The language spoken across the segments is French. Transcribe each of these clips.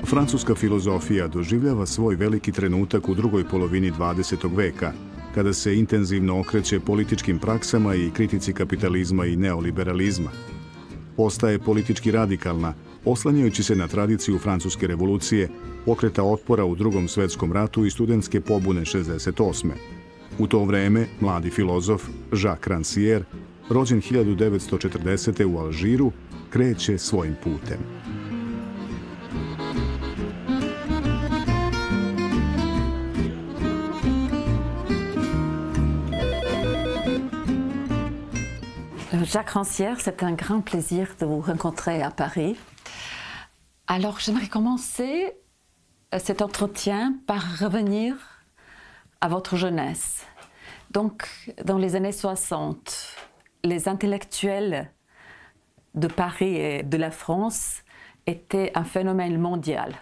Francuska filozofija doživljava svoj veliki trenutak u drugoj polovini 20. veka, kada se intenzivno okreće političkim praksama i kritici kapitalizma i neoliberalizma. Postaje politički radikalna, oslanjajući se na tradiciju Francuske revolucije, pokreta otpora u Drugom svetskom ratu i studentske pobune 68. U to vreme, mladi filozof Jacques Rancière, rođen 1940. u Alžiru, kreće svojim putem. Jacques Rancière, c'est un grand plaisir de vous rencontrer à Paris. Alors, j'aimerais commencer cet entretien par revenir à votre jeunesse. Donc, dans les années 60, les intellectuels de Paris et de la France étaient un phénomène mondial.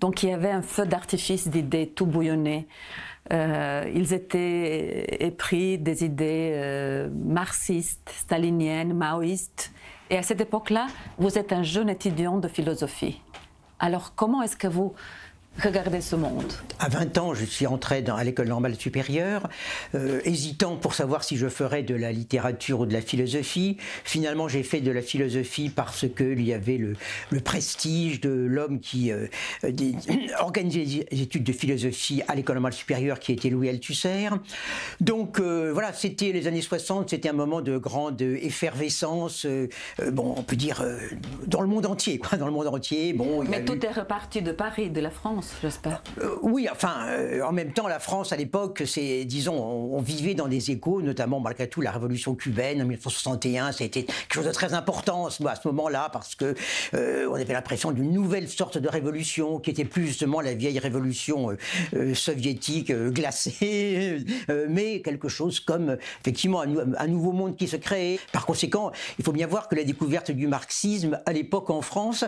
Donc, il y avait un feu d'artifice d'idées tout bouillonnées. Ils étaient épris des idées marxistes, staliniennes, maoïstes. Et à cette époque-là, vous êtes un jeune étudiant de philosophie. Alors, comment est-ce que vous regardez ce monde? À 20 ans, je suis entré à l'école normale supérieure, hésitant pour savoir si je ferais de la littérature ou de la philosophie. Finalement, j'ai fait de la philosophie parce qu'il y avait le prestige de l'homme qui organisait les études de philosophie à l'école normale supérieure, qui était Louis Althusser. Donc voilà, c'était les années 60, c'était un moment de grande effervescence, bon, on peut dire dans le monde entier, quoi, dans le monde entier. Bon, mais tout est reparti de Paris, de la France. J'espère. Oui, enfin, en même temps, la France, à l'époque, c'est, disons, on vivait dans des échos, notamment, malgré tout, la révolution cubaine en 1961, ça a été quelque chose de très important à ce moment-là, parce que on avait l'impression d'une nouvelle sorte de révolution, qui était plus justement la vieille révolution soviétique glacée, mais quelque chose comme, effectivement, un nouveau monde qui se créait. Par conséquent, il faut bien voir que la découverte du marxisme, à l'époque en France,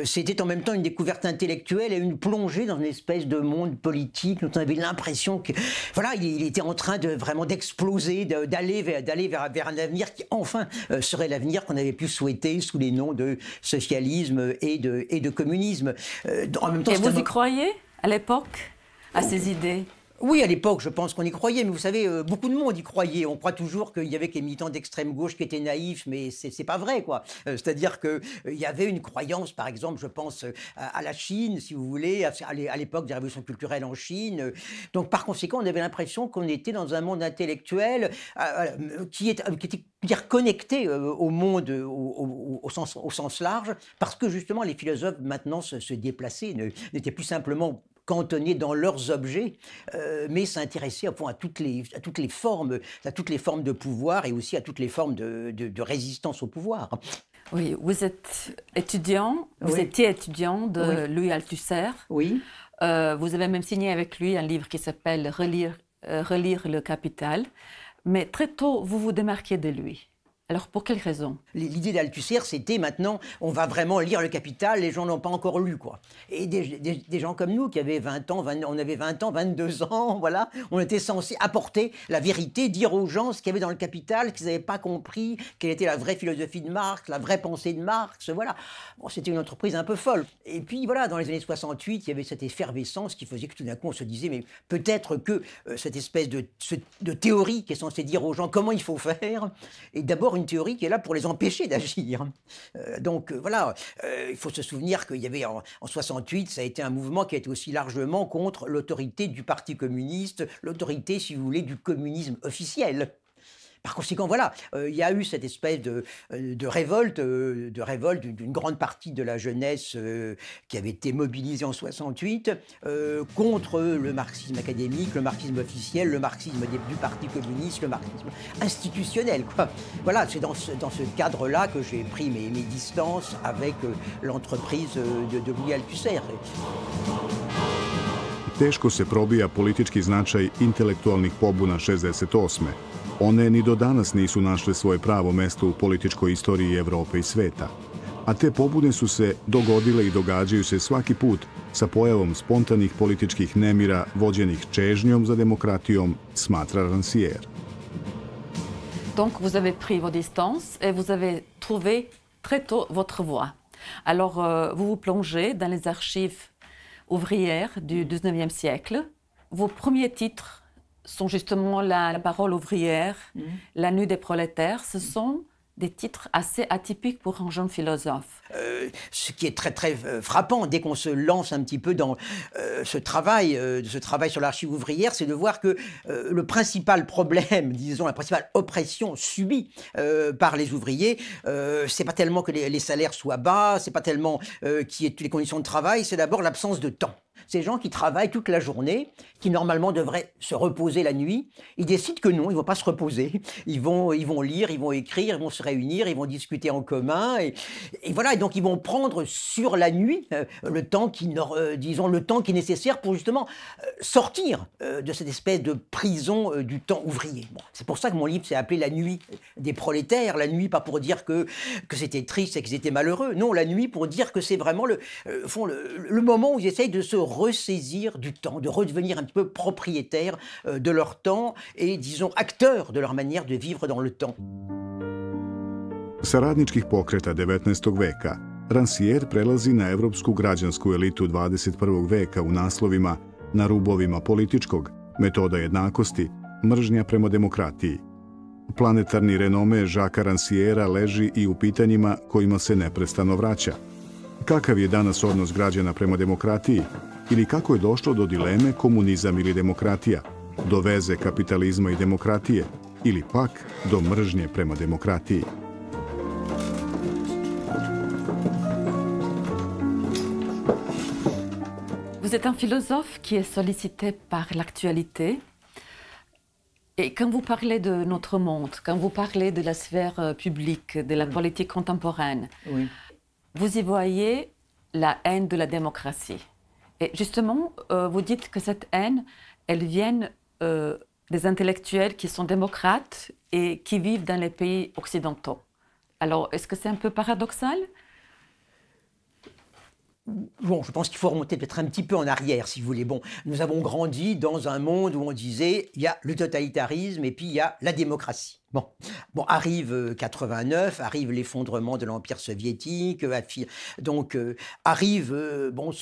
c'était en même temps une découverte intellectuelle et une plongée dans une espèce de monde politique dont on avait l'impression que, voilà, il était en train de vraiment d'exploser, d'aller vers un avenir qui enfin serait l'avenir qu'on avait pu souhaiter sous les noms de socialisme et de communisme. En même temps, et vous y croyez à l'époque à ces idées? Oui, à l'époque, je pense qu'on y croyait, mais vous savez, beaucoup de monde y croyait. On croit toujours qu'il y avait que les militants d'extrême gauche qui étaient naïfs, mais c'est pas vrai, quoi. C'est-à-dire qu'il y avait une croyance, par exemple, je pense à la Chine, si vous voulez, à l'époque des révolutions culturelles en Chine. Donc, par conséquent, on avait l'impression qu'on était dans un monde intellectuel qui était dire connecté au monde au sens large, parce que justement, les philosophes maintenant se déplaçaient, n'étaient plus simplement cantonnés dans leurs objets, mais s'intéresser à toutes les formes de pouvoir et aussi à toutes les formes de résistance au pouvoir. Oui, vous êtes étudiant, vous étiez étudiant de Louis Althusser. Oui. Vous avez même signé avec lui un livre qui s'appelle Relire le Capital. Mais très tôt, vous vous démarquez de lui. Alors, pour quelle raison? L'idée d'Althusser, c'était maintenant, on va vraiment lire le Capital, les gens n'ont pas encore lu, quoi. Et des gens comme nous, qui avaient 20 ans, on avait 20 ans, 22 ans, voilà, on était censés apporter la vérité, dire aux gens ce qu'il y avait dans le Capital, qu'ils n'avaient pas compris, quelle était la vraie philosophie de Marx, la vraie pensée de Marx, voilà. Bon, c'était une entreprise un peu folle. Et puis, voilà, dans les années 68, il y avait cette effervescence qui faisait que tout d'un coup, on se disait, mais peut-être que cette espèce de théorie qui est censée dire aux gens comment il faut faire, est d'abord une théorie qui est là pour les empêcher d'agir. Donc voilà, il faut se souvenir qu'il y avait en 68, ça a été un mouvement qui a été aussi largement contre l'autorité du Parti communiste, l'autorité, si vous voulez, du communisme officiel. Par conséquent, voilà, il y a eu cette espèce de révolte d'une grande partie de la jeunesse qui avait été mobilisée en 68 contre le marxisme académique, le marxisme officiel, le marxisme du Parti communiste, le marxisme institutionnel, quoi. Voilà, c'est dans ce cadre-là que j'ai pris mes distances avec l'entreprise de Louis Althusser. Teško se probija politički značaj intelektualnih pobuna 68. One ni do danas nisu našle svoje pravo mesto u političkoj istoriji Evrope i sveta. A te pobune su se dogodile i događaju se svaki put sa pojavom spontanih političkih nemira vođenih čežnjom za demokratijom, smatra Rancière. Donc vous avez pris vos distances et vous avez trouvé très tôt votre voie. Alors vous vous plongez dans les archives ouvrière du 19e siècle. Vos premiers titres sont justement la parole ouvrière, la nuit des prolétaires. Ce sont des titres assez atypiques pour un jeune philosophe. Ce qui est très très frappant dès qu'on se lance un petit peu dans ce travail sur l'archive ouvrière, c'est de voir que le principal problème, disons la principale oppression subie par les ouvriers, c'est pas tellement que les salaires soient bas, c'est pas tellement qu'il y ait toutes les conditions de travail, c'est d'abord l'absence de temps. Ces gens qui travaillent toute la journée, qui normalement devraient se reposer la nuit, ils décident que non, ils ne vont pas se reposer. Ils vont lire, ils vont écrire, ils vont se réunir, ils vont discuter en commun. Et voilà, et donc ils vont prendre sur la nuit le temps le temps qui est nécessaire pour justement sortir de cette espèce de prison du temps ouvrier. Bon, c'est pour ça que mon livre s'est appelé La nuit des prolétaires. La nuit, pas pour dire que c'était triste et qu'ils étaient malheureux. Non, la nuit pour dire que c'est vraiment le moment où ils essayent de se ressaisir du temps, de redevenir un petit peu propriétaires de leur temps et, disons, acteurs de leur manière de vivre dans le temps. Sa radničkih pokreta 19. veka, Rancière prelazi na evropsku građansku elitu 21. veka u naslovima Na rubovima političkog, Metoda jednakosti, Mržnja prema demokratiji. Planetarni renome Žaka Ranciera leži i u pitanjima kojima se neprestano vraća. Kakav je danas odnos građana prema demokratiji ili kako je došlo do dileme komunizam ili demokratija, do veze kapitalizma i demokratije ili pak do mržnje prema demokratiji. Vous êtes un philosophe qui est sollicité par l'actualité. Et quand vous parlez de notre monde, quand vous parlez de la sphère publique, de la politique contemporaine, Oui. vous y voyez la haine de la démocratie. Et justement, vous dites que cette haine, elle vient des intellectuels qui sont démocrates et qui vivent dans les pays occidentaux. Alors, est-ce que c'est un peu paradoxal ? Bon, je pense qu'il faut remonter peut-être un petit peu en arrière, si vous voulez. Bon, nous avons grandi dans un monde où on disait il y a le totalitarisme et puis il y a la démocratie. Bon, arrive 89, arrive l'effondrement de l'Empire soviétique, donc arrive, donc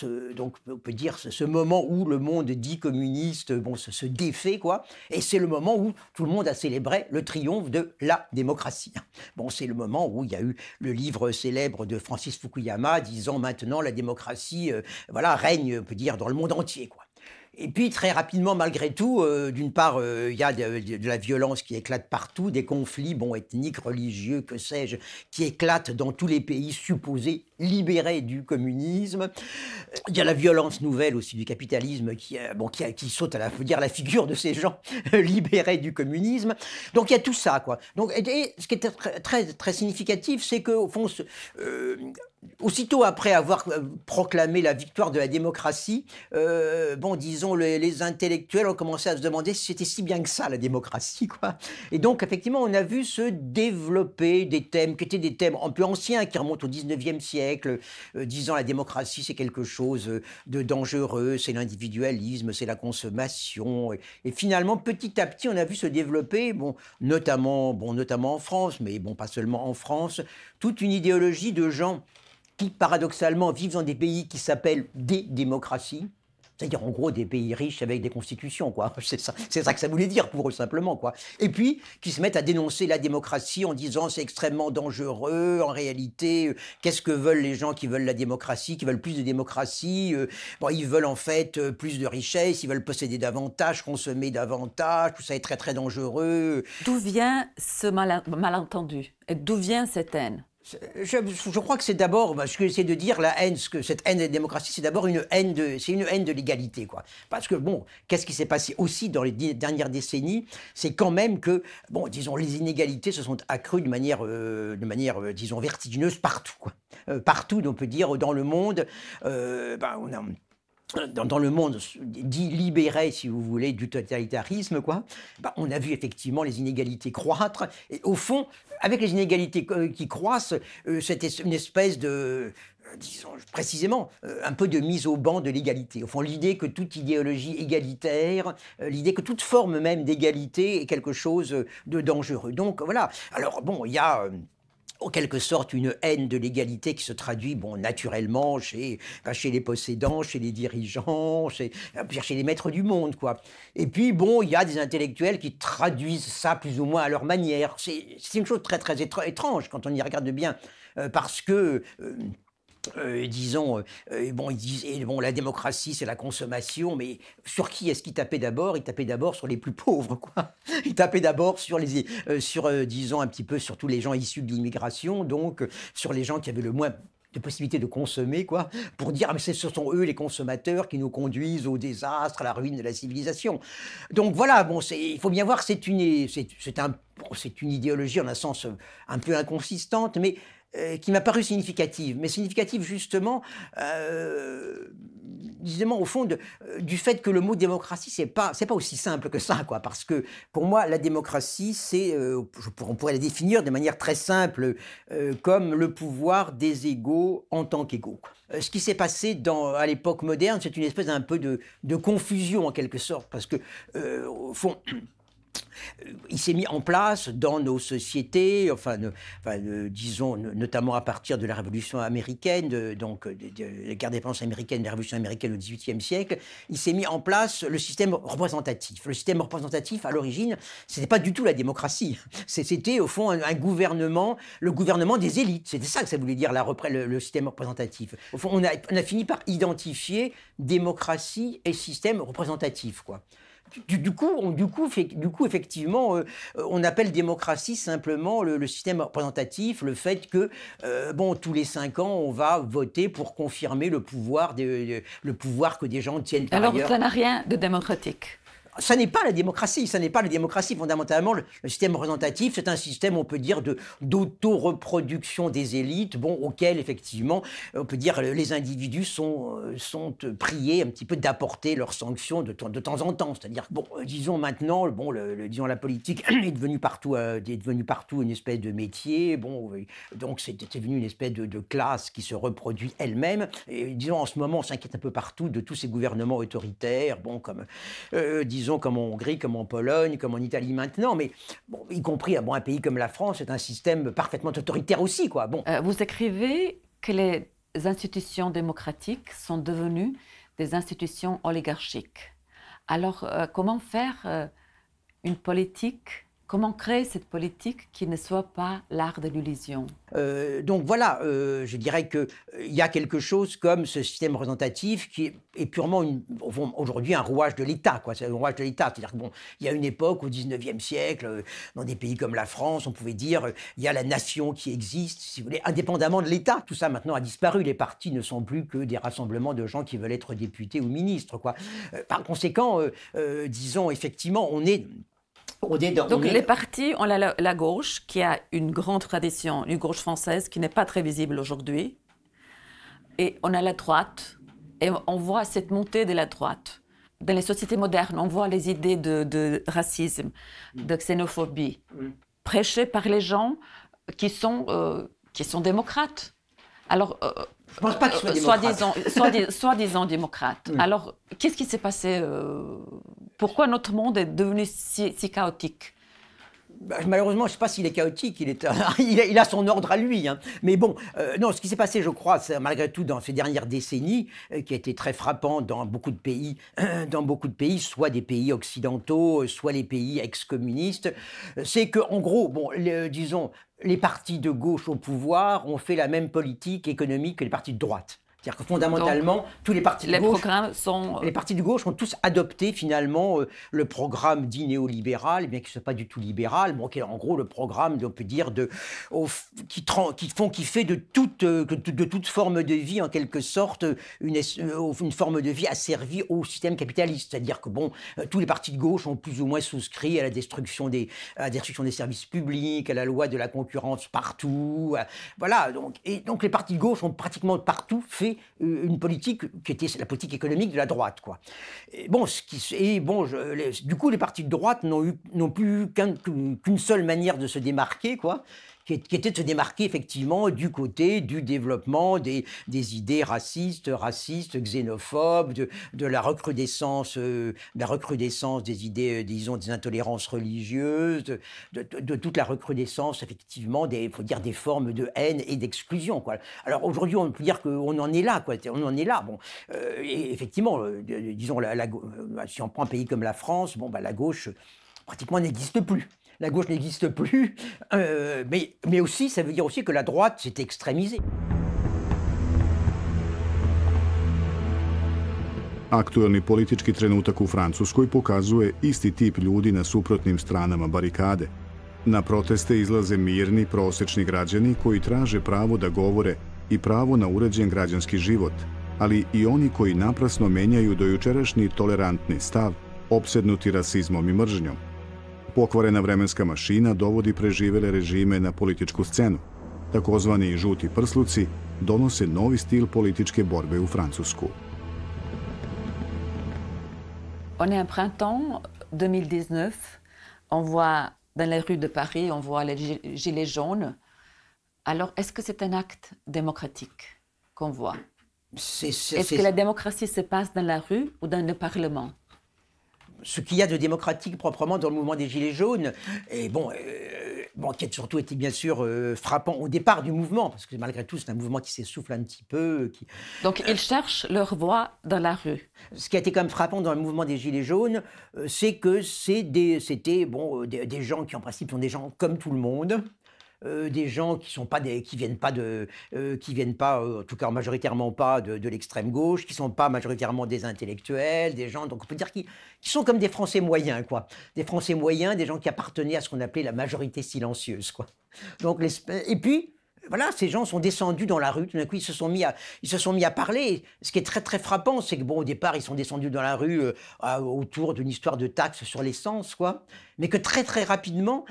on peut dire ce moment où le monde dit communiste, se défait, quoi. Et c'est le moment où tout le monde a célébré le triomphe de la démocratie. Bon, c'est le moment où il y a eu le livre célèbre de Francis Fukuyama disant maintenant la démocratie, règne, on peut dire, dans le monde entier, quoi. Et puis, très rapidement, malgré tout, d'une part, il y a de la violence qui éclate partout, des conflits, ethniques, religieux, que sais-je, qui éclatent dans tous les pays supposés libérés du communisme. Il y a la violence nouvelle aussi du capitalisme qui saute à la figure de ces gens libérés du communisme. Donc, il y a tout ça, quoi. Donc, et ce qui est très, très, très significatif, c'est qu'au fond, aussitôt après avoir proclamé la victoire de la démocratie, disons, les intellectuels ont commencé à se demander si c'était si bien que ça, la démocratie, quoi. Et donc, effectivement, on a vu se développer des thèmes qui étaient des thèmes un peu anciens, qui remontent au 19e siècle, disant la démocratie, c'est quelque chose de dangereux, c'est l'individualisme, c'est la consommation. Et finalement, petit à petit, on a vu se développer, notamment en France, mais pas seulement en France, toute une idéologie de gens qui, paradoxalement, vivent dans des pays qui s'appellent des démocraties, c'est-à-dire, en gros, des pays riches avec des constitutions, quoi. C'est ça que ça voulait dire pour eux, simplement, quoi. Et puis, qui se mettent à dénoncer la démocratie en disant c'est extrêmement dangereux, en réalité, qu'est-ce que veulent les gens qui veulent la démocratie, qui veulent plus de démocratie ils veulent en fait plus de richesse, ils veulent posséder davantage, consommer davantage, tout ça est très, très dangereux. D'où vient ce malentendu? Et d'où vient cette haine? Je crois que c'est d'abord, ce que j'essaie de dire, cette haine de la démocratie, c'est d'abord une haine de l'égalité, quoi. Parce que, qu'est-ce qui s'est passé aussi dans les dernières décennies? C'est quand même que, disons, les inégalités se sont accrues de manière, disons, vertigineuse partout, quoi. Partout, on peut dire, dans le monde, dans le monde dit libéré, si vous voulez, du totalitarisme, quoi, on a vu effectivement les inégalités croître. Et au fond, avec les inégalités qui croissent, c'était une espèce de, disons précisément, un peu de mise au banc de l'égalité. Au fond, l'idée que toute idéologie égalitaire, l'idée que toute forme même d'égalité est quelque chose de dangereux. Donc voilà. Alors il y a en quelque sorte une haine de l'égalité qui se traduit naturellement chez les possédants, chez les dirigeants, chez les maîtres du monde, quoi. Et puis il y a des intellectuels qui traduisent ça plus ou moins à leur manière. C'est une chose très très étrange quand on y regarde bien, parce que ils disent, la démocratie, c'est la consommation, mais sur qui est-ce qu'ils tapaient d'abord? Ils tapaient d'abord sur les plus pauvres, quoi. Ils tapaient d'abord sur disons, un petit peu sur tous les gens issus de l'immigration, donc sur les gens qui avaient le moins de possibilités de consommer, quoi, pour dire, mais ce sont eux les consommateurs qui nous conduisent au désastre, à la ruine de la civilisation. Donc voilà, il faut bien voir, c'est une idéologie en un sens un peu inconsistante, mais qui m'a paru significative. Mais significative justement, au fond, du fait que le mot démocratie, c'est pas aussi simple que ça, quoi. Parce que pour moi, la démocratie, on pourrait la définir de manière très simple, comme le pouvoir des égaux en tant qu'égaux, quoi. Ce qui s'est passé à l'époque moderne, c'est une espèce un peu de confusion en quelque sorte, parce que au fond, il s'est mis en place dans nos sociétés, disons notamment à partir de la Révolution américaine, de la guerre d'indépendance américaine, de la Révolution américaine au XVIIIe siècle, il s'est mis en place le système représentatif. Le système représentatif, à l'origine, c'était pas du tout la démocratie. C'était au fond un gouvernement, le gouvernement des élites. C'était ça que ça voulait dire le système représentatif. Au fond, on a fini par identifier démocratie et système représentatif, quoi. Du coup, effectivement, on appelle démocratie simplement le système représentatif, le fait que, tous les 5 ans, on va voter pour confirmer le pouvoir que des gens tiennent par ailleurs. Alors, ça n'a rien de démocratique. Ça n'est pas la démocratie, fondamentalement. Le système représentatif, c'est un système, on peut dire, d'auto-reproduction des élites, auquel, effectivement, on peut dire, les individus sont priés un petit peu d'apporter leurs sanctions de temps en temps. C'est-à-dire, disons maintenant, disons la politique est devenue partout une espèce de métier, donc c'est devenu une espèce de classe qui se reproduit elle-même. Et disons, en ce moment, on s'inquiète un peu partout de tous ces gouvernements autoritaires, comme en Hongrie, comme en Pologne, comme en Italie maintenant, mais y compris un pays comme la France, c'est un système parfaitement autoritaire aussi, quoi. Vous écrivez que les institutions démocratiques sont devenues des institutions oligarchiques. Alors, comment faire une politique? Comment créer cette politique qui ne soit pas l'art de l'illusion? Je dirais qu'il y a quelque chose comme ce système représentatif qui est purement aujourd'hui un rouage de l'État, quoi. C'est un rouage de l'État. C'est-à-dire il y a une époque au XIXe siècle, dans des pays comme la France, on pouvait dire il y a la nation qui existe, si vous voulez, indépendamment de l'État. Tout ça maintenant a disparu. Les partis ne sont plus que des rassemblements de gens qui veulent être députés ou ministres, quoi. Par conséquent, disons effectivement, Donc les partis ont la gauche qui a une grande tradition, une gauche française qui n'est pas très visible aujourd'hui. Et on a la droite, et on voit cette montée de la droite. Dans les sociétés modernes, on voit les idées de racisme, de xénophobie, prêchées par les gens qui sont démocrates. Alors, je pense pas qu'ils soient démocrates. Soi-disant démocrates. Alors, qu'est-ce qui s'est passé? Pourquoi notre monde est devenu si chaotique? Malheureusement, je ne sais pas s'il est chaotique, il a son ordre à lui, hein. Mais non, ce qui s'est passé, je crois, malgré tout, dans ces dernières décennies, qui a été très frappant dans beaucoup de pays, soit des pays occidentaux, soit les pays ex-communistes, c'est qu'en gros, disons, les partis de gauche au pouvoir ont fait la même politique économique que les partis de droite. C'est-à-dire que fondamentalement, tous les partis de gauche, les partis de gauche ont tous adopté finalement le programme dit néolibéral, bien qu'il ne soit pas du tout libéral, qui est en gros le programme, on peut dire, qui fait de toute forme de vie en quelque sorte une forme de vie asservie au système capitaliste. C'est-à-dire que tous les partis de gauche ont plus ou moins souscrit à la destruction des services publics, à la loi de la concurrence partout. Voilà. Donc les partis de gauche ont pratiquement partout fait une politique qui était la politique économique de la droite, quoi. Du coup, les partis de droite n'ont plus qu'une seule manière de se démarquer, quoi, qui était de se démarquer effectivement du côté du développement des idées racistes, xénophobes, de la recrudescence des idées, disons, des intolérances religieuses, de toute la recrudescence effectivement faut dire des formes de haine et d'exclusion, quoi. Alors aujourd'hui, on peut dire qu'on en est là, quoi. On en est là. Bon, et effectivement, disons, si on prend un pays comme la France, bon, la gauche pratiquement n'existe plus. La gauche n'existe plus, mais aussi, ça veut dire aussi que la droite s'est extrémisée. Aktuelni politički trenutak u Francuskoj pokazuje isti tip ljudi na suprotnim stranama barikade. Na proteste izlaze mirni, prosečni građani koji traže pravo da govore i pravo na uređen građanski život, ali i oni koji naprasno menjaju dojučerašnji tolerantni stav, opsednuti rasizmom i mržnjom. Pokvarena vremenska mašina dovodi preživele režime na političku scenu. Takozvani žuti prsluci donose novi stil političke borbe u Francusku. On est un printemps 2019, on voit dans les rues de Paris, on voit les gilets jaunes. Alors, est-ce que c'est un acte démocratique qu'on voit? Est-ce que la démocratie se passe dans la rue ou dans le Parlement? Ce qu'il y a de démocratique proprement dans le mouvement des Gilets jaunes, et qui a surtout été bien sûr frappant au départ du mouvement, parce que malgré tout c'est un mouvement qui s'essouffle un petit peu. Donc ils cherchent leur voix dans la rue. Ce qui a été quand même frappant dans le mouvement des Gilets jaunes, c'est que c'était des gens qui en principe sont des gens comme tout le monde. Des gens qui viennent pas, en tout cas majoritairement pas de l'extrême gauche, qui sont pas majoritairement des intellectuels, des gens, donc on peut dire qui sont comme des Français moyens, quoi. Des Français moyens, des gens qui appartenaient à ce qu'on appelait la majorité silencieuse, quoi. Donc, et puis, voilà, ces gens sont descendus dans la rue, tout d'un coup ils se sont mis à parler. Ce qui est très très frappant, c'est que au départ ils sont descendus dans la rue autour d'une histoire de taxe sur l'essence, quoi. Mais que très très rapidement,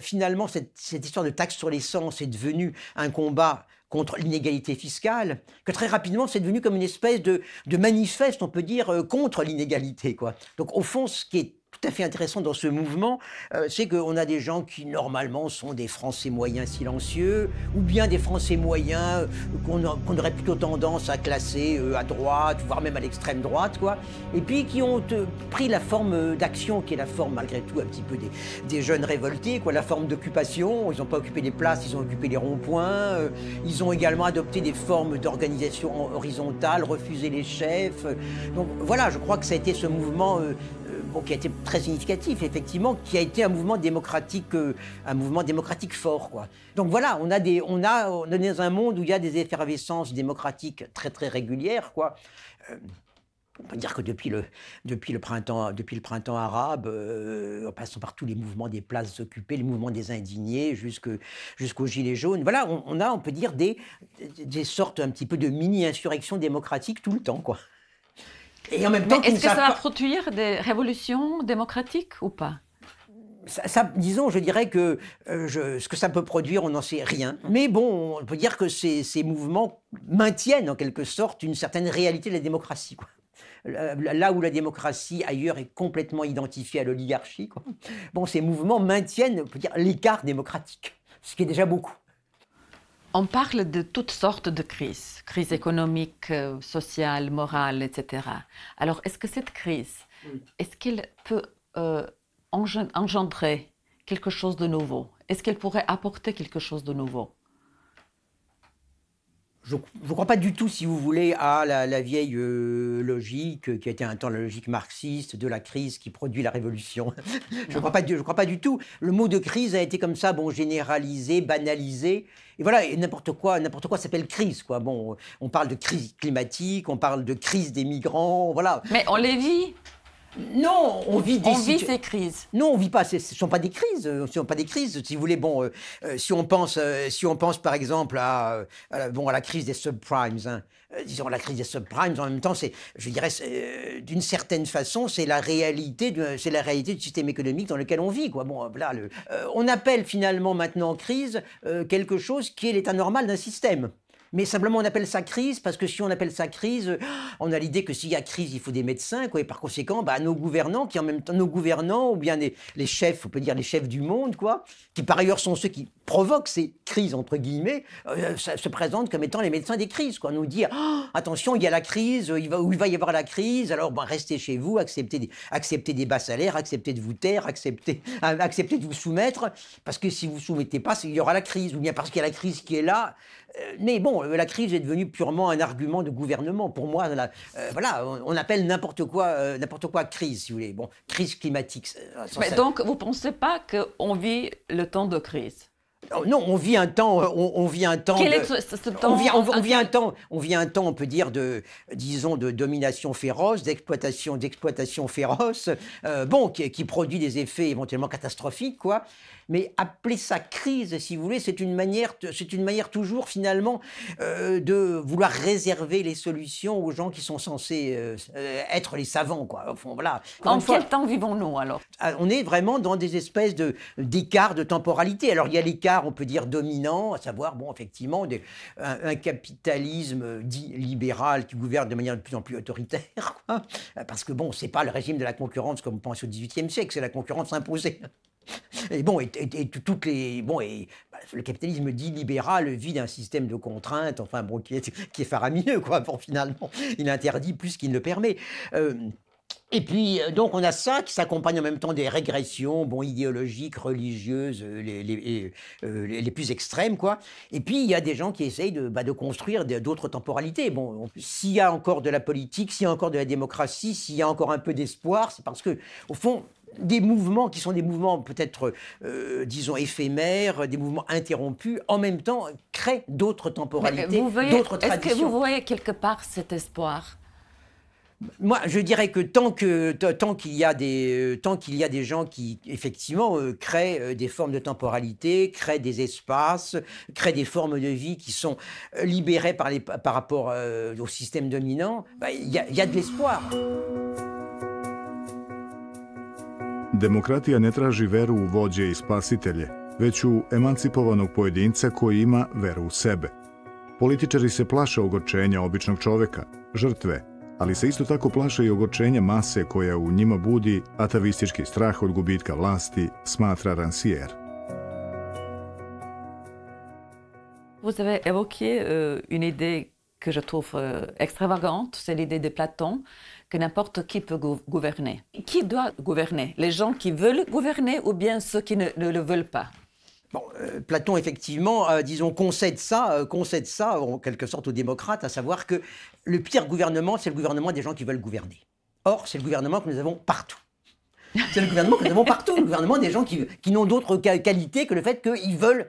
finalement, cette histoire de taxe sur l'essence est devenue un combat contre l'inégalité fiscale, que très rapidement c'est devenu comme une espèce de manifeste, on peut dire, contre l'inégalité, quoi. Donc au fond, ce qui est tout à fait intéressant dans ce mouvement, c'est qu'on a des gens qui normalement sont des Français moyens silencieux, ou bien des Français moyens qu'on aurait plutôt tendance à classer à droite, voire même à l'extrême droite, quoi, et puis qui ont pris la forme d'action, qui est la forme malgré tout un petit peu des jeunes révoltés, quoi, la forme d'occupation. Ils n'ont pas occupé les places, ils ont occupé les ronds-points, ils ont également adopté des formes d'organisation horizontale, refusé les chefs. Donc voilà, je crois que ça a été ce mouvement qui a été très significatif, effectivement, qui a été un mouvement démocratique fort, quoi. Donc voilà, on est dans un monde où il y a des effervescences démocratiques très très régulières, quoi. On peut dire que depuis le printemps arabe, en passant par tous les mouvements des places occupées, les mouvements des indignés, jusqu'aux Gilets jaunes, voilà, on peut dire des sortes un petit peu de mini-insurrections démocratiques tout le temps, quoi. Et en même temps, est-ce que ça va produire des révolutions démocratiques ou pas? Disons, je dirais que ce que ça peut produire, on n'en sait rien. Mais bon, on peut dire que ces mouvements maintiennent en quelque sorte une certaine réalité de la démocratie, quoi. Là où la démocratie ailleurs est complètement identifiée à l'oligarchie, quoi. Bon, ces mouvements maintiennent, on peut dire, l'écart démocratique, ce qui est déjà beaucoup. On parle de toutes sortes de crises économiques, sociales, morales, etc. Alors, est-ce que cette crise, est-ce qu'elle peut engendrer quelque chose de nouveau? Est-ce qu'elle pourrait apporter quelque chose de nouveau? Je ne crois pas du tout, si vous voulez, à la vieille logique qui a été un temps la logique marxiste de la crise qui produit la révolution. Je ne crois pas du tout. Le mot de crise a été comme ça, généralisé, banalisé. Et voilà, et n'importe quoi s'appelle crise, quoi. Bon, on parle de crise climatique, on parle de crise des migrants, voilà. Mais on les vit. Non, on vit ces crises. Non, on vit pas. Ce ne sont pas des crises. Ce sont pas des crises. Si vous voulez, si on pense par exemple à la crise des subprimes, hein. Disons la crise des subprimes. En même temps, je dirais, d'une certaine façon, c'est la réalité du système économique dans lequel on vit, quoi. Bon, là, on appelle finalement maintenant crise quelque chose qui est l'état normal d'un système. Mais simplement, on appelle ça crise parce que si on appelle ça crise, on a l'idée que s'il y a crise, il faut des médecins, quoi. Et par conséquent, bah, nos gouvernants, qui en même temps, nos gouvernants, ou bien les chefs, on peut dire les chefs du monde, quoi, qui par ailleurs sont ceux qui provoquent ces crises, entre guillemets, se présentent comme étant les médecins des crises, quoi. Nous dire, oh, attention, il y a la crise, il va y avoir la crise, alors bah, restez chez vous, acceptez des bas salaires, acceptez de vous taire, acceptez de vous soumettre, parce que si vous ne soumettez pas, il y aura la crise, ou bien parce qu'il y a la crise qui est là. Mais bon, la crise est devenue purement un argument de gouvernement. Pour moi, voilà, on appelle n'importe quoi crise, si vous voulez. Bon, crise climatique. Mais donc, vous ne pensez pas qu'on vit le temps de crise? Non, on vit un temps. Quel est ce temps? On vit un temps, on peut dire disons, de domination féroce, d'exploitation féroce, bon, qui produit des effets éventuellement catastrophiques, quoi. Mais appeler ça crise, si vous voulez, c'est une manière toujours finalement de vouloir réserver les solutions aux gens qui sont censés être les savants, quoi. Au fond, voilà. En quel temps vivons-nous alors? On est vraiment dans des espèces d'écarts de temporalité. Alors il y a l'écart, on peut dire dominant, à savoir, bon, effectivement, un capitalisme dit libéral qui gouverne de manière de plus en plus autoritaire, quoi. Parce que bon, c'est pas le régime de la concurrence comme on pense au XVIIIe siècle, c'est la concurrence imposée. Et bon, le capitalisme dit libéral vit d'un système de contraintes, enfin bon, qui est faramineux, quoi. Bon, finalement, il interdit plus qu'il ne permet. Et puis, donc, on a ça qui s'accompagne en même temps des régressions, bon, idéologiques, religieuses, les plus extrêmes, quoi. Et puis, il y a des gens qui essayent de construire d'autres temporalités. Bon, s'il y a encore de la politique, s'il y a encore de la démocratie, s'il y a encore un peu d'espoir, c'est parce que, au fond, des mouvements qui sont des mouvements peut-être, disons, éphémères, des mouvements interrompus, en même temps, créent d'autres temporalités, d'autres traditions. Est-ce que vous voyez quelque part cet espoir? Moi, je dirais que tant qu'il y a des gens qui, effectivement, créent des formes de temporalité, créent des espaces, créent des formes de vie qui sont libérées par rapport au système dominant, il y a de l'espoir. Demokratija ne traži veru u vođe i spasitelje, već u emancipovanog pojedinca koji ima veru u sebe. Političari se plaše ogorčenja običnog čoveka, žrtve, ali se isto tako plaše i ogorčenja mase koja u njima budi atavistički strah od gubitka vlasti, smatra Rancière. Vous avez évoqué une idée que je trouve extravagante, c'est l'idée de Platon, que n'importe qui peut gouverner. Qui doit gouverner? Les gens qui veulent gouverner ou bien ceux qui ne le veulent pas? Bon, Platon, effectivement, disons, concède ça en quelque sorte aux démocrates, à savoir que le pire gouvernement, c'est le gouvernement des gens qui veulent gouverner. Or, c'est le gouvernement que nous avons partout. C'est le gouvernement que nous avons partout, le gouvernement des gens qui n'ont d'autre qualité que le fait qu'ils veulent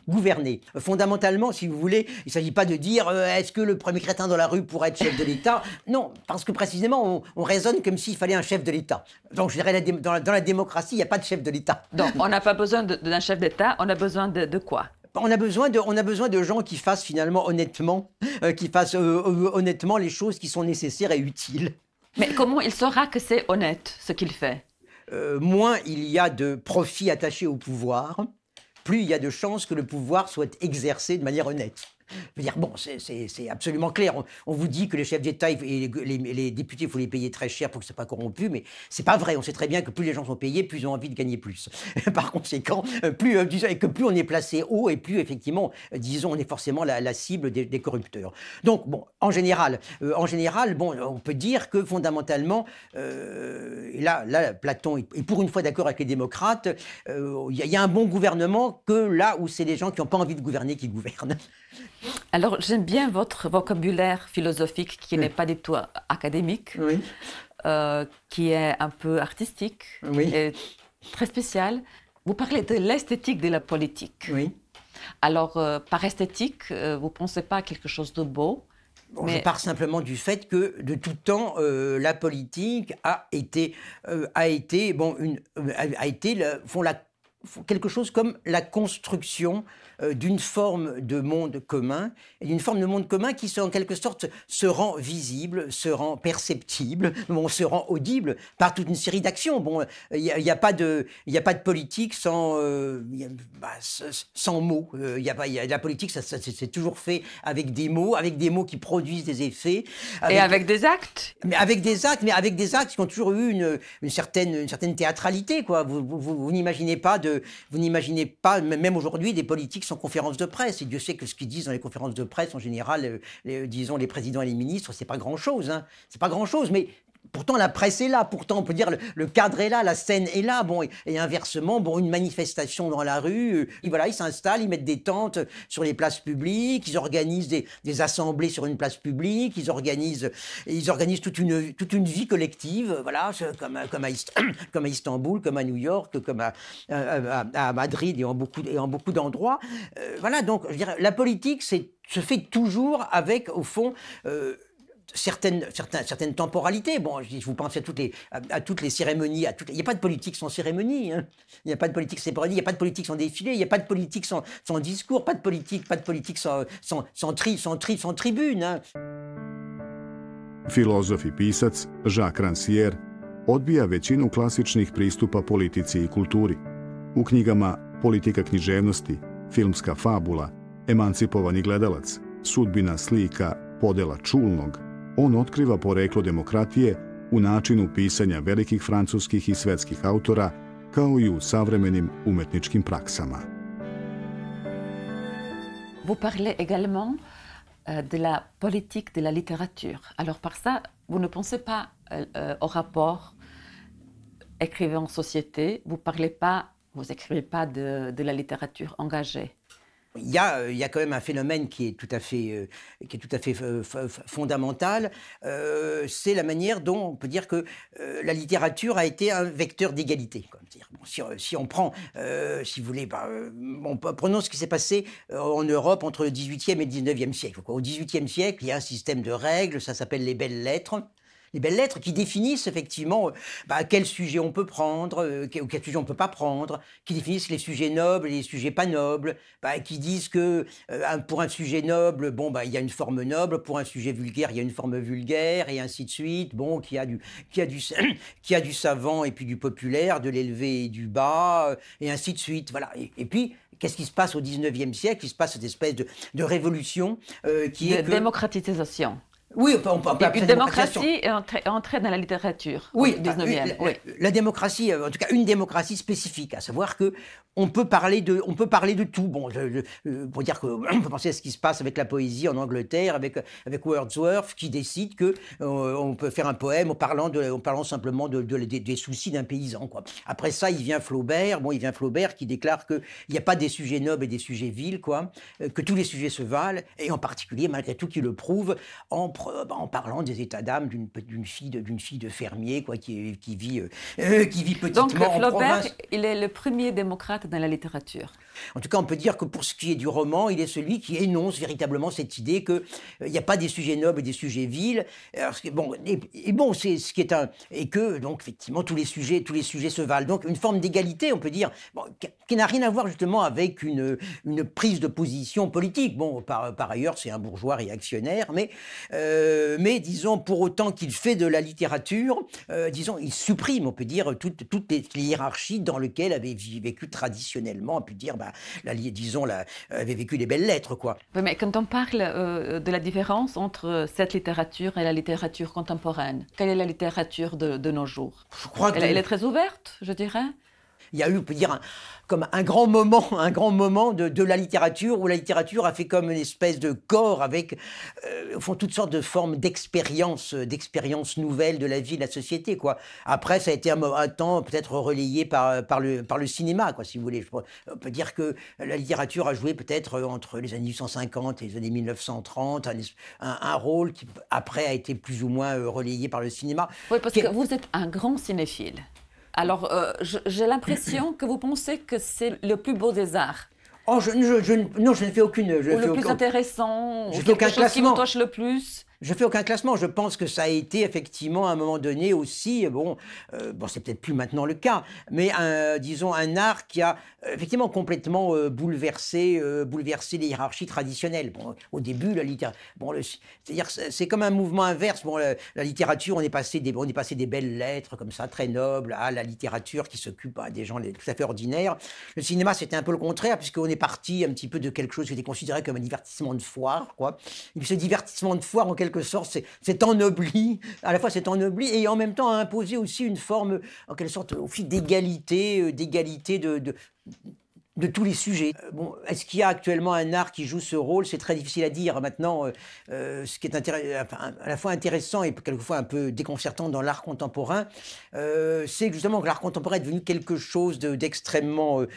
gouverner. Fondamentalement, si vous voulez, il ne s'agit pas de dire est-ce que le premier crétin dans la rue pourrait être chef de l'État? Non, parce que précisément, on raisonne comme s'il fallait un chef de l'État. Donc je dirais, dans la démocratie, il n'y a pas de chef de l'État. Donc on n'a pas besoin d'un chef d'État, on a besoin de quoi? On a besoin de gens qui fassent finalement honnêtement, honnêtement les choses qui sont nécessaires et utiles. Mais comment il saura que c'est honnête, ce qu'il fait? Moins il y a de profits attachés au pouvoir, plus il y a de chances que le pouvoir soit exercé de manière honnête. Je veux dire, bon, c'est absolument clair. On vous dit que les chefs d'État et les députés, il faut les payer très cher pour que ce ne soit pas corrompu, mais ce n'est pas vrai. On sait très bien que plus les gens sont payés, plus ils ont envie de gagner plus. Par conséquent, plus on est placé haut et plus, effectivement, disons, on est forcément la cible des corrupteurs. Donc, bon, en général, bon, on peut dire que fondamentalement, là, Platon est pour une fois d'accord avec les démocrates, il y a un bon gouvernement que là où c'est les gens qui n'ont pas envie de gouverner qui gouvernent. Alors, j'aime bien votre vocabulaire philosophique qui n'est pas du tout académique, qui est un peu artistique et très spécial. Vous parlez de l'esthétique de la politique. Oui. Alors, par esthétique, vous ne pensez pas à quelque chose de beau? Bon, je pars simplement du fait que de tout temps, la politique a été quelque chose comme la construction d'une forme de monde commun, et d'une forme de monde commun qui, en quelque sorte, se rend visible, se rend perceptible, bon, se rend audible par toute une série d'actions. Bon, il n'y a pas de politique sans mots. La politique, c'est toujours fait avec des mots qui produisent des effets. Et avec des actes. Mais avec des actes qui ont toujours eu une certaine théâtralité, quoi. Vous n'imaginez pas, même aujourd'hui, des politiques sans conférence de presse. Et Dieu sait que ce qu'ils disent dans les conférences de presse, en général, disons les présidents et les ministres, c'est pas grand-chose. Hein. C'est pas grand-chose, mais pourtant la presse est là. Pourtant, on peut dire le cadre est là, la scène est là. Bon, et inversement, bon, une manifestation dans la rue, voilà, ils s'installent, ils mettent des tentes sur les places publiques, ils organisent des assemblées sur une place publique, ils organisent toute une vie collective, voilà, comme à Istanbul, comme à New York, comme à Madrid et en beaucoup d'endroits. Voilà, donc, je veux dire, la politique se fait toujours avec, au fond, certaines temporalités. Bon, vous pensez à toutes les cérémonies, il n'y a pas de politique sans cérémonie. Hein. Il n'y a pas de politique sans cérémonie, il n'y a pas de politique sans défilé, il n'y a pas de politique sans discours, pas de politique sans tribune. Hein. Filozof i pisac Jacques Rancière odbija većinu klasičnih pristupa politici i kulturi. U knjigama Politika književnosti, Filmska fabula, Emancipovani gledalac, Sudbina slika, Podela čulnog, on otkriva poreklo demokratije u načinu pisanja velikih francuskih i svetskih autora, kao i u savremenim umetničkim praksama. Vous parlez également de la politique de la littérature. Alors par ça, vous ne pensez pas au rapport écrivain-société, vous n'écrivez pas de la littérature engagée. Il y a quand même un phénomène qui est tout à fait fondamental, c'est la manière dont on peut dire que la littérature a été un vecteur d'égalité. Bon, si on prend, si vous voulez, prenons ce qui s'est passé en Europe entre le XVIIIe et le XIXe siècle. Au XVIIIe siècle, il y a un système de règles, ça s'appelle les belles lettres. Les belles lettres qui définissent effectivement quel sujet on peut prendre, quel sujet on ne peut pas prendre, qui définissent les sujets nobles et les sujets pas nobles, qui disent que pour un sujet noble, bon, il y a une forme noble, pour un sujet vulgaire, il y a une forme vulgaire, et ainsi de suite, bon, qui a du savant et puis du populaire, de l'élevé et du bas, et ainsi de suite, voilà. Et puis, qu'est-ce qui se passe au XIXe siècle? Il se passe cette espèce de révolution qui est démocratisation. Oui, on peut appeler une démocratie est entrée dans la littérature au 19e. La démocratie, en tout cas une démocratie spécifique, à savoir que on peut parler de tout. Bon, pour dire qu'on peut penser à ce qui se passe avec la poésie en Angleterre, avec Wordsworth, qui décide que on peut faire un poème en parlant simplement des soucis d'un paysan, quoi. Après ça, il vient Flaubert qui déclare qu'il n'y a pas des sujets nobles et des sujets vils, quoi, que tous les sujets se valent, et en particulier, malgré tout, qui le prouve en parlant des états d'âme d'une fille de fermier, quoi, qui vit petitement Donc, en Flaubert, province. il est le premier démocrate dans la littérature. En tout cas, on peut dire que pour ce qui est du roman, il est celui qui énonce véritablement cette idée qu'il n'y a pas des sujets nobles et des sujets vils. Alors, c'est ce qui est et que donc effectivement tous les sujets se valent. Donc une forme d'égalité, on peut dire, qui n'a rien à voir justement avec une prise de position politique. Bon, par ailleurs, c'est un bourgeois réactionnaire, mais disons pour autant qu'il fait de la littérature, disons, il supprime, on peut dire, toutes les hiérarchies dans lesquelles avait vécu traditionnellement, on peut dire, avait vécu les belles lettres, quoi. Oui, mais quand on parle de la différence entre cette littérature et la littérature contemporaine, quelle est la littérature de nos jours? Je crois elle est très ouverte, je dirais. Il y a eu, on peut dire, comme un grand moment de la littérature, où la littérature a fait comme une espèce de corps avec, au fond, toutes sortes de formes d'expériences nouvelles de la vie, de la société, quoi. Après, ça a été un temps peut-être relayé par le cinéma, quoi, si vous voulez. On peut dire que la littérature a joué peut-être entre les années 1850 et les années 1930 un rôle qui, après, a été plus ou moins relayé par le cinéma. Oui, parce que vous êtes un grand cinéphile. Alors, j'ai l'impression que vous pensez que c'est le plus beau des arts. Oh, non, je ne fais aucune... Ou le plus intéressant, ou je fais quelque aucun chose classement. qui vous touche le plus. Je fais aucun classement. Je pense que ça a été effectivement à un moment donné aussi, bon, c'est peut-être plus maintenant le cas, mais disons un art qui a effectivement complètement bouleversé les hiérarchies traditionnelles. Bon, au début, la littérature, bon, c'est-à-dire c'est comme un mouvement inverse. Bon, la littérature, on est passé des belles lettres comme ça, très nobles, à la littérature qui s'occupe des gens tout à fait ordinaires. Le cinéma, c'était un peu le contraire, puisqu'on est parti un petit peu de quelque chose qui était considéré comme un divertissement de foire, quoi. Et puis ce divertissement de foire, en quelque sorte, c'est ennobli, à la fois c'est ennobli, et en même temps a imposé aussi une forme, en quelque sorte, au fil d'égalité, de tous les sujets. Bon, est-ce qu'il y a actuellement un art qui joue ce rôle? C'est très difficile à dire. Maintenant, ce qui est à la fois intéressant et quelquefois un peu déconcertant dans l'art contemporain, c'est justement que l'art contemporain est devenu quelque chose d'extrêmement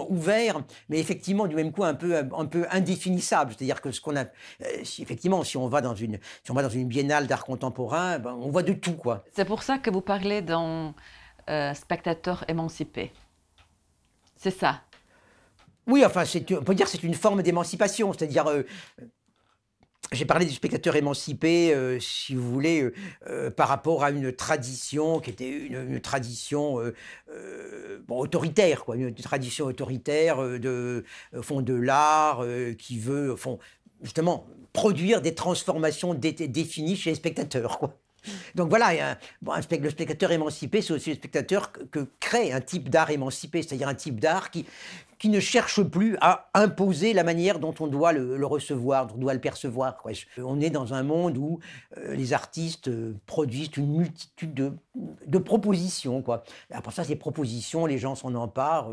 ouvert, mais effectivement du même coup un peu indéfinissable. C'est-à-dire que si on va dans une biennale d'art contemporain, ben, on voit de tout, quoi. C'est pour ça que vous parlez d'un spectateur émancipé. C'est ça. Oui, enfin, on peut dire que c'est une forme d'émancipation. C'est-à-dire, j'ai parlé du spectateur émancipé, si vous voulez, par rapport à une tradition qui était une tradition autoritaire, quoi, une tradition autoritaire au fond de l'art qui veut, au fond, justement, produire des transformations définies chez les spectateurs, quoi. Donc voilà, le spectateur émancipé, c'est aussi le spectateur que crée un type d'art émancipé, c'est-à-dire un type d'art qui ne cherche plus à imposer la manière dont on doit le recevoir, dont on doit le percevoir, quoi. On est dans un monde où les artistes produisent une multitude de propositions, quoi. Après ça, ces propositions, les gens s'en emparent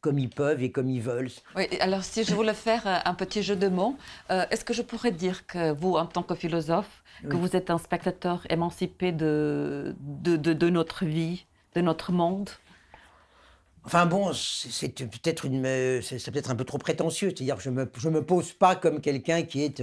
comme ils peuvent et comme ils veulent. Oui, alors si je voulais faire un petit jeu de mots, est-ce que je pourrais dire que vous, en tant que philosophe, que vous êtes un spectateur émancipé de notre vie, de notre monde? Enfin bon, c'est peut-être un peu trop prétentieux, c'est-à-dire que je me pose pas comme quelqu'un qui est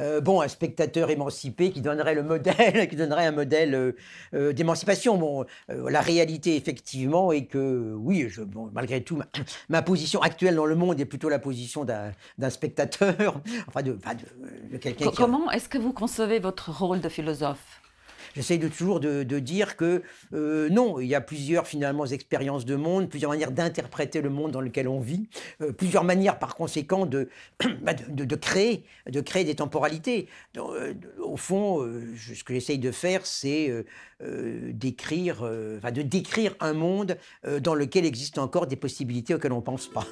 un spectateur émancipé qui donnerait un modèle d'émancipation. Bon, la réalité effectivement est que oui, malgré tout, ma position actuelle dans le monde est plutôt la position d'un spectateur, enfin de quelqu'un qui... Comment est-ce que vous concevez votre rôle de philosophe? J'essaye toujours de dire que non, il y a plusieurs finalement expériences de monde, plusieurs manières d'interpréter le monde dans lequel on vit, plusieurs manières par conséquent de créer des temporalités. Donc, au fond, ce que j'essaye de faire, c'est de décrire un monde dans lequel existent encore des possibilités auxquelles on ne pense pas.